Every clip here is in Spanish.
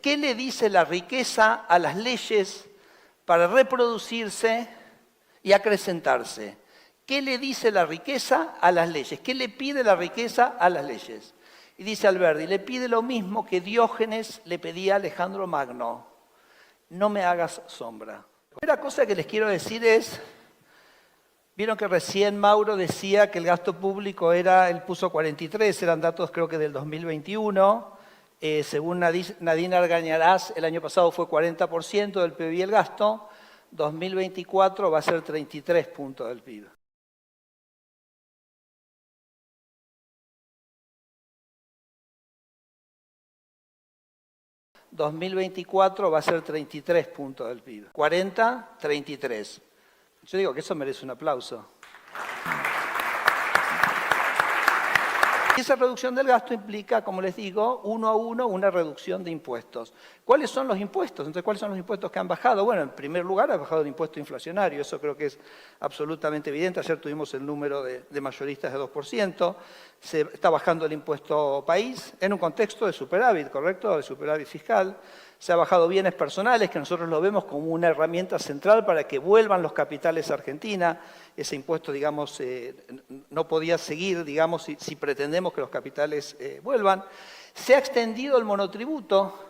¿qué le dice la riqueza a las leyes para reproducirse y acrecentarse? ¿Qué le dice la riqueza a las leyes? ¿Qué le pide la riqueza a las leyes? Y dice Alberdi, le pide lo mismo que Diógenes le pedía a Alejandro Magno. No me hagas sombra. La primera cosa que les quiero decir es, vieron que recién Mauro decía que el gasto público él puso 43, eran datos creo que del 2021. Según Nadine Argañarás, el año pasado fue 40% del PIB el gasto, 2024 va a ser 33 puntos del PIB. ...2024 va a ser 33 puntos del PIB. 40, 33. Yo digo que eso merece un aplauso. Esa reducción del gasto implica, como les digo, uno a uno una reducción de impuestos. ¿Cuáles son los impuestos? Entonces, ¿cuáles son los impuestos que han bajado? Bueno, en primer lugar ha bajado el impuesto inflacionario, eso creo que es absolutamente evidente. Ayer tuvimos el número de mayoristas de 2%. Se está bajando el impuesto país en un contexto de superávit, ¿correcto? De superávit fiscal. Se ha bajado bienes personales, que nosotros lo vemos como una herramienta central para que vuelvan los capitales a Argentina. Ese impuesto, digamos, no podía seguir, digamos, si pretendemos que los capitales vuelvan. Se ha extendido el monotributo,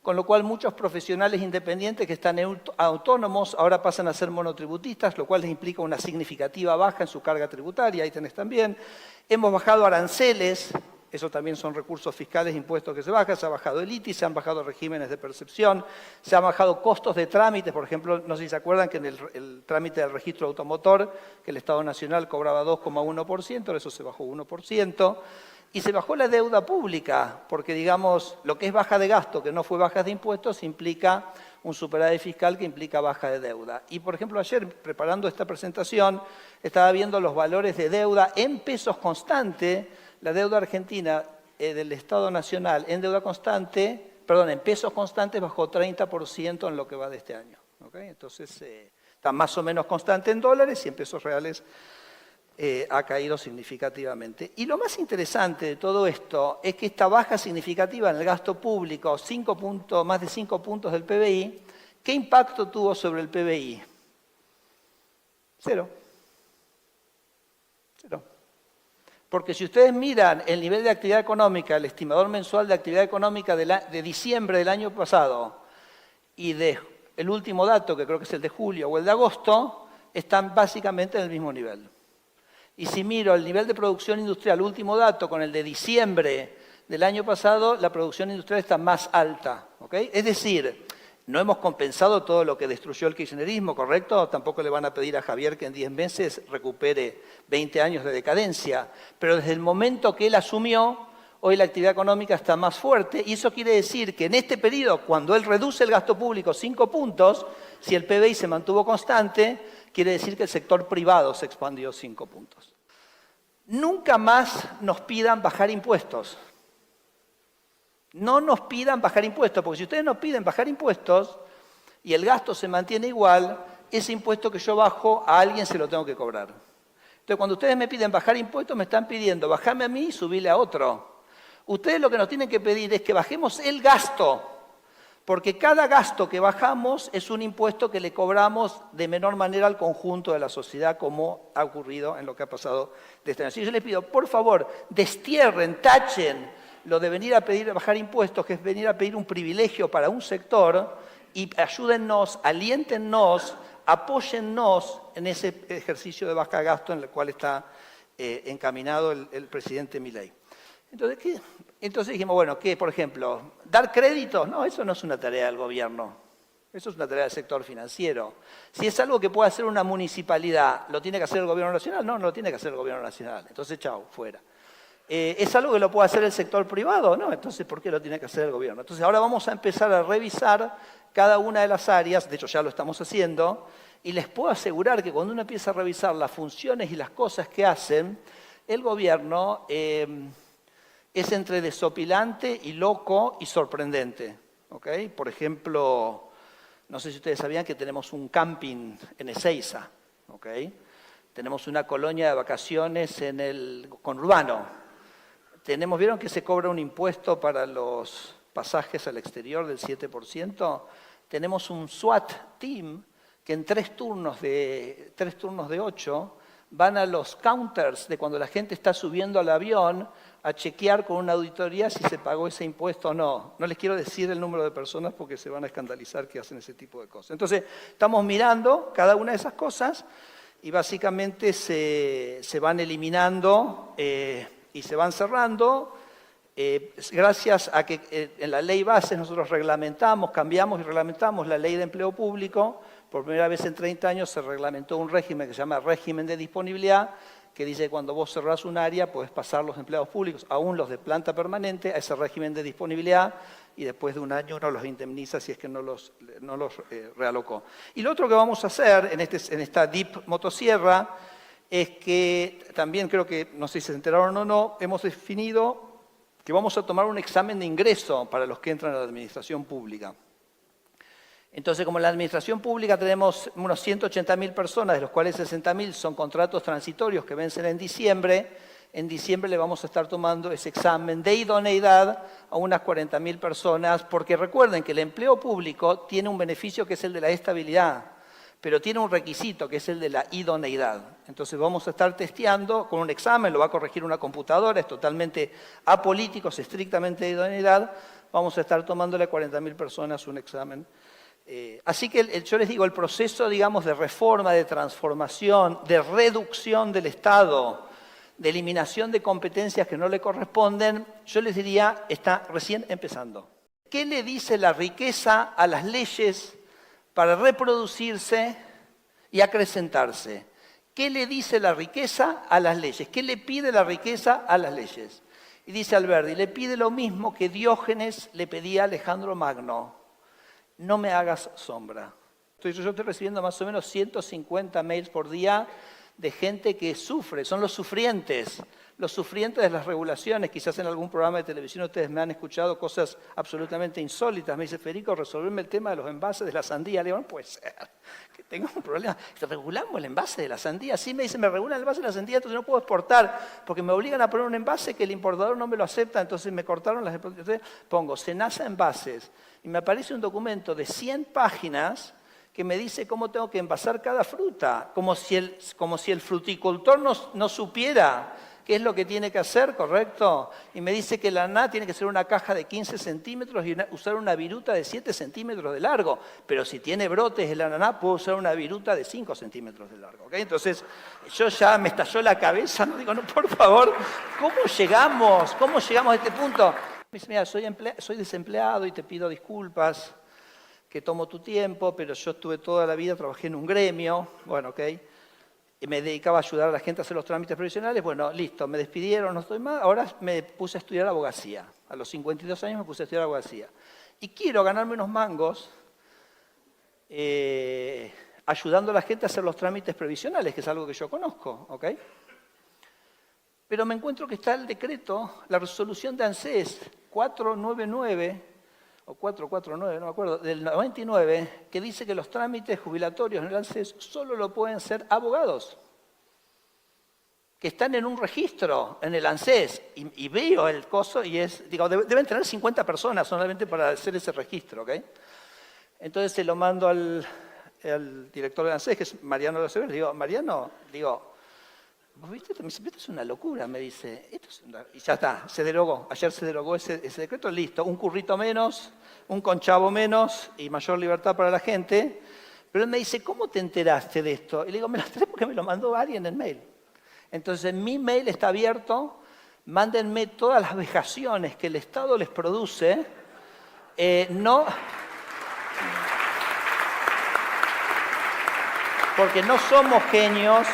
con lo cual muchos profesionales independientes que están autónomos ahora pasan a ser monotributistas, lo cual les implica una significativa baja en su carga tributaria, ahí tenés también. Hemos bajado aranceles. Eso también son recursos fiscales, impuestos que se bajan. Se ha bajado el ITI, se han bajado regímenes de percepción, se han bajado costos de trámites. Por ejemplo, no sé si se acuerdan que en el trámite del registro automotor, que el Estado Nacional cobraba 2,1%, eso se bajó 1%. Y se bajó la deuda pública, porque digamos, lo que es baja de gasto, que no fue baja de impuestos, implica un superávit fiscal que implica baja de deuda. Y por ejemplo, ayer, preparando esta presentación, estaba viendo los valores de deuda en pesos constantes. La deuda argentina del Estado Nacional en deuda constante, perdón, en pesos constantes bajó 30% en lo que va de este año. ¿Okay? Entonces, está más o menos constante en dólares y en pesos reales ha caído significativamente. Y lo más interesante de todo esto es que esta baja significativa en el gasto público, más de 5 puntos del PBI, ¿qué impacto tuvo sobre el PBI? Cero. Cero. Porque si ustedes miran el nivel de actividad económica, el estimador mensual de actividad económica de diciembre del año pasado y el último dato, que creo que es el de julio o el de agosto, están básicamente en el mismo nivel. Y si miro el nivel de producción industrial, último dato, con el de diciembre del año pasado, la producción industrial está más alta. ¿Okay? Es decir, no hemos compensado todo lo que destruyó el kirchnerismo, ¿correcto? Tampoco le van a pedir a Javier que en 10 meses recupere 20 años de decadencia. Pero desde el momento que él asumió, hoy la actividad económica está más fuerte. Y eso quiere decir que en este periodo, cuando él reduce el gasto público 5 puntos, si el PBI se mantuvo constante, quiere decir que el sector privado se expandió 5 puntos. Nunca más nos pidan bajar impuestos. No nos pidan bajar impuestos, porque si ustedes nos piden bajar impuestos y el gasto se mantiene igual, ese impuesto que yo bajo a alguien se lo tengo que cobrar. Entonces, cuando ustedes me piden bajar impuestos, me están pidiendo bajarme a mí y subirle a otro. Ustedes lo que nos tienen que pedir es que bajemos el gasto, porque cada gasto que bajamos es un impuesto que le cobramos de menor manera al conjunto de la sociedad, como ha ocurrido en lo que ha pasado de este año. Así que yo les pido, por favor, destierren, tachen lo de venir a pedir bajar impuestos, que es venir a pedir un privilegio para un sector, y ayúdennos, aliéntennos, apóyennos en ese ejercicio de baja gasto en el cual está encaminado el presidente Milei. Entonces dijimos, bueno, ¿qué? Por ejemplo, ¿dar créditos? No, eso no es una tarea del gobierno. Eso es una tarea del sector financiero. Si es algo que puede hacer una municipalidad, ¿lo tiene que hacer el gobierno nacional? No, no lo tiene que hacer el gobierno nacional. Entonces, chao, fuera. ¿Es algo que lo puede hacer el sector privado? No, entonces, ¿por qué lo tiene que hacer el gobierno? Entonces, ahora vamos a empezar a revisar cada una de las áreas, de hecho ya lo estamos haciendo, y les puedo asegurar que cuando uno empieza a revisar las funciones y las cosas que hacen, el gobierno es entre desopilante y loco y sorprendente. ¿Okay? Por ejemplo, no sé si ustedes sabían que tenemos un camping en Ezeiza. ¿Okay? Tenemos una colonia de vacaciones en el conurbano. ¿Vieron que se cobra un impuesto para los pasajes al exterior del 7%, tenemos un SWAT team que en 3 turnos de 8 van a los counters de cuando la gente está subiendo al avión a chequear con una auditoría si se pagó ese impuesto o no. No les quiero decir el número de personas porque se van a escandalizar que hacen ese tipo de cosas. Entonces, estamos mirando cada una de esas cosas y básicamente se van eliminando y se van cerrando. Gracias a que en la ley base nosotros cambiamos y reglamentamos la ley de empleo público. Por primera vez en 30 años se reglamentó un régimen que se llama régimen de disponibilidad, que dice que cuando vos cerrás un área podés pasar los empleados públicos, aún los de planta permanente, a ese régimen de disponibilidad y después de un año uno los indemniza si es que no los realocó. Y lo otro que vamos a hacer en esta DIP motosierra es que también creo que, no sé si se enteraron o no, hemos definido que vamos a tomar un examen de ingreso para los que entran a la administración pública. Entonces, como en la administración pública tenemos unos 180.000 personas, de los cuales 60.000 son contratos transitorios que vencen en diciembre le vamos a estar tomando ese examen de idoneidad a unas 40.000 personas, porque recuerden que el empleo público tiene un beneficio que es el de la estabilidad, pero tiene un requisito que es el de la idoneidad. Entonces vamos a estar testeando con un examen, lo va a corregir una computadora, es totalmente apolítico, es estrictamente de idoneidad, vamos a estar tomándole a 40.000 personas un examen. Así que yo les digo, el proceso, digamos, de reforma, de transformación, de reducción del Estado, de eliminación de competencias que no le corresponden, yo les diría, está recién empezando. ¿Qué le dice la riqueza a las leyes para reproducirse y acrecentarse? ¿Qué le dice la riqueza a las leyes? ¿Qué le pide la riqueza a las leyes? Y dice Alberdi, le pide lo mismo que Diógenes le pedía a Alejandro Magno. No me hagas sombra. Yo estoy recibiendo más o menos 150 mails por día de gente que sufre, son los sufrientes de las regulaciones. Quizás en algún programa de televisión ustedes me han escuchado cosas absolutamente insólitas. Me dice, Federico, resolverme el tema de los envases de la sandía. Le digo, no puede ser, que tengo un problema. ¿Regulamos el envase de la sandía? Sí, me dice, me regulan el envase de la sandía, entonces no puedo exportar, porque me obligan a poner un envase que el importador no me lo acepta, entonces me cortaron las... Entonces pongo Senasa Envases, y me aparece un documento de 100 páginas que me dice cómo tengo que envasar cada fruta, como si el fruticultor no supiera qué es lo que tiene que hacer, ¿correcto? Y me dice que el ananá tiene que ser una caja de 15 centímetros y usar una viruta de 7 centímetros de largo. Pero si tiene brotes el ananá, puedo usar una viruta de 5 centímetros de largo. ¿Okay? Entonces, yo ya me estalló la cabeza, no digo, no, por favor, ¿cómo llegamos a este punto? Me dice, mira, soy desempleado y te pido disculpas, que tomo tu tiempo, pero yo estuve toda la vida, trabajé en un gremio, bueno, ok, y me dedicaba a ayudar a la gente a hacer los trámites previsionales, bueno, listo, me despidieron, no estoy más, ahora me puse a estudiar abogacía. A los 52 años me puse a estudiar abogacía. Y quiero ganarme unos mangos ayudando a la gente a hacer los trámites previsionales, que es algo que yo conozco, ¿ok? Pero me encuentro que está el decreto, la resolución de ANSES 499, o 449, no me acuerdo, del 99, que dice que los trámites jubilatorios en el ANSES solo lo pueden hacer abogados, que están en un registro en el ANSES, y veo el coso y deben tener 50 personas solamente para hacer ese registro, ¿ok? Entonces se lo mando al director del ANSES, que es Mariano de Acevedo, le digo, Mariano, ¿vos viste? Me dice, esto es una locura, me dice. Y ya está, se derogó. Ayer se derogó ese decreto, listo. Un currito menos, un conchavo menos y mayor libertad para la gente. Pero él me dice, ¿cómo te enteraste de esto? Y le digo, me lo enteré porque me lo mandó alguien en el mail. Entonces, mi mail está abierto. Mándenme todas las vejaciones que el Estado les produce. Porque no somos genios.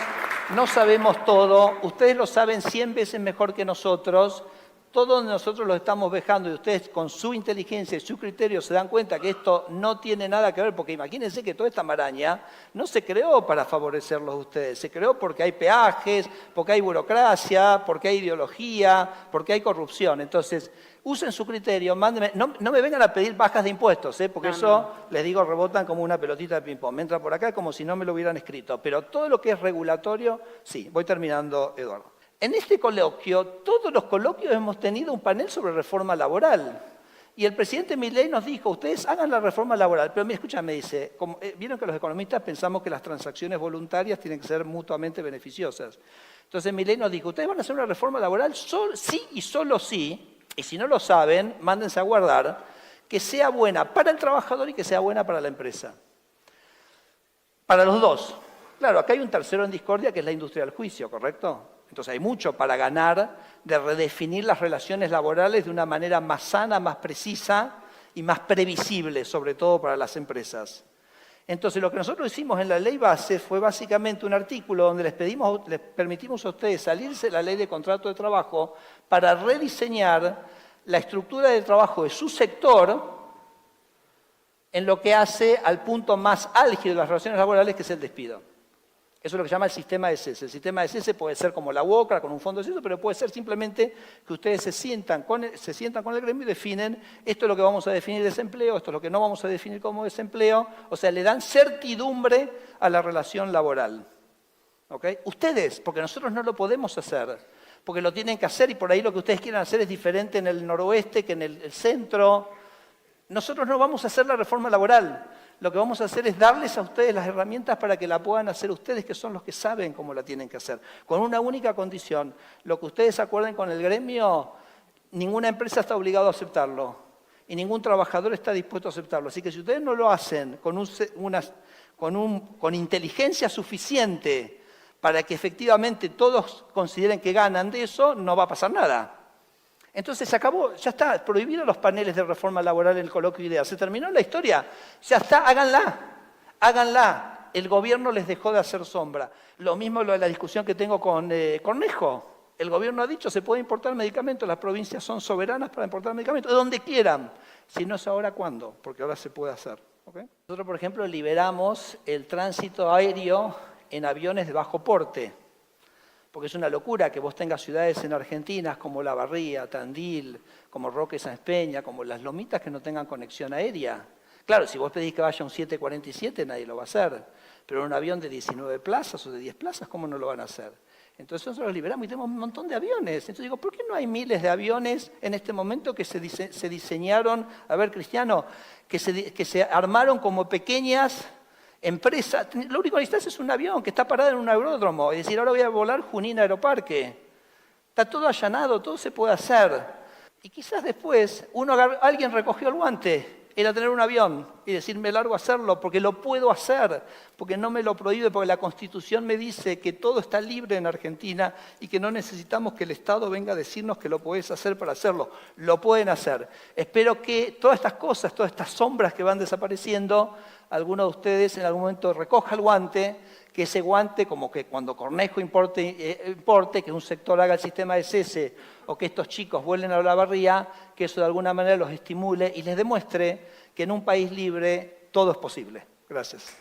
No sabemos todo, ustedes lo saben 100 veces mejor que nosotros, todos nosotros lo estamos vejando y ustedes con su inteligencia y su criterio se dan cuenta que esto no tiene nada que ver, porque imagínense que toda esta maraña no se creó para favorecerlos a ustedes, se creó porque hay peajes, porque hay burocracia, porque hay ideología, porque hay corrupción. Entonces, usen su criterio, mándenme, no me vengan a pedir bajas de impuestos, porque les digo, rebotan como una pelotita de ping-pong. Me entra por acá como si no me lo hubieran escrito. Pero todo lo que es regulatorio, sí, voy terminando, Eduardo. En este coloquio, todos los coloquios hemos tenido un panel sobre reforma laboral. Y el presidente Milei nos dijo, ustedes hagan la reforma laboral. Pero mira, escucha, me dice, vieron que los economistas pensamos que las transacciones voluntarias tienen que ser mutuamente beneficiosas. Entonces Milei nos dijo, ustedes van a hacer una reforma laboral sí y solo sí, y si no lo saben, mándense a guardar, que sea buena para el trabajador y que sea buena para la empresa. Para los dos. Claro, acá hay un tercero en discordia que es la industria del juicio, ¿correcto? Entonces hay mucho para ganar de redefinir las relaciones laborales de una manera más sana, más precisa y más previsible, sobre todo para las empresas. Entonces lo que nosotros hicimos en la ley base fue básicamente un artículo donde les permitimos a ustedes salirse de la ley de contrato de trabajo para rediseñar la estructura de trabajo de su sector en lo que hace al punto más álgido de las relaciones laborales, que es el despido. Eso es lo que se llama el sistema de cese. El sistema de cese puede ser como la UOCRA, con un fondo de cese, pero puede ser simplemente que ustedes se sientan con el gremio y definen esto es lo que vamos a definir desempleo, esto es lo que no vamos a definir como desempleo. O sea, le dan certidumbre a la relación laboral. ¿Okay? Ustedes, porque nosotros no lo podemos hacer, porque lo tienen que hacer y por ahí lo que ustedes quieran hacer es diferente en el noroeste que en el centro. Nosotros no vamos a hacer la reforma laboral. Lo que vamos a hacer es darles a ustedes las herramientas para que la puedan hacer ustedes, que son los que saben cómo la tienen que hacer. Con una única condición, lo que ustedes acuerden con el gremio, ninguna empresa está obligada a aceptarlo y ningún trabajador está dispuesto a aceptarlo. Así que si ustedes no lo hacen con inteligencia suficiente para que efectivamente todos consideren que ganan de eso, no va a pasar nada. Entonces se acabó, ya está, prohibido los paneles de reforma laboral en el coloquio de ideas. Se terminó la historia, ya está, háganla. El gobierno les dejó de hacer sombra. Lo mismo lo de la discusión que tengo con Cornejo. El gobierno ha dicho, se puede importar medicamentos, las provincias son soberanas para importar medicamentos, de donde quieran. Si no es ahora, ¿cuándo? Porque ahora se puede hacer. ¿Okay? Nosotros, por ejemplo, liberamos el tránsito aéreo en aviones de bajo porte. Porque es una locura que vos tengas ciudades en Argentina como La Barría, Tandil, como Roque Sáenz Peña, como Las Lomitas que no tengan conexión aérea. Claro, si vos pedís que vaya un 747 nadie lo va a hacer, pero un avión de 19 plazas o de 10 plazas, ¿cómo no lo van a hacer? Entonces nosotros los liberamos y tenemos un montón de aviones. Entonces digo, ¿por qué no hay miles de aviones en este momento que se diseñaron, a ver Cristiano, que se armaron como pequeñas empresa? Lo único que necesitas es un avión que está parado en un aeródromo. Es decir, ahora voy a volar Junín Aeroparque. Está todo allanado, todo se puede hacer. Y quizás después alguien recogió el guante, era tener un avión y decir, me largo a hacerlo porque lo puedo hacer, porque no me lo prohíbe, porque la Constitución me dice que todo está libre en Argentina y que no necesitamos que el Estado venga a decirnos que lo podés hacer para hacerlo. Lo pueden hacer. Espero que todas estas cosas, todas estas sombras que van desapareciendo, alguno de ustedes en algún momento recoja el guante, que ese guante, como que cuando Cornejo importe, que un sector haga el sistema de cese o que estos chicos vuelen a la barría, que eso de alguna manera los estimule y les demuestre que en un país libre todo es posible. Gracias.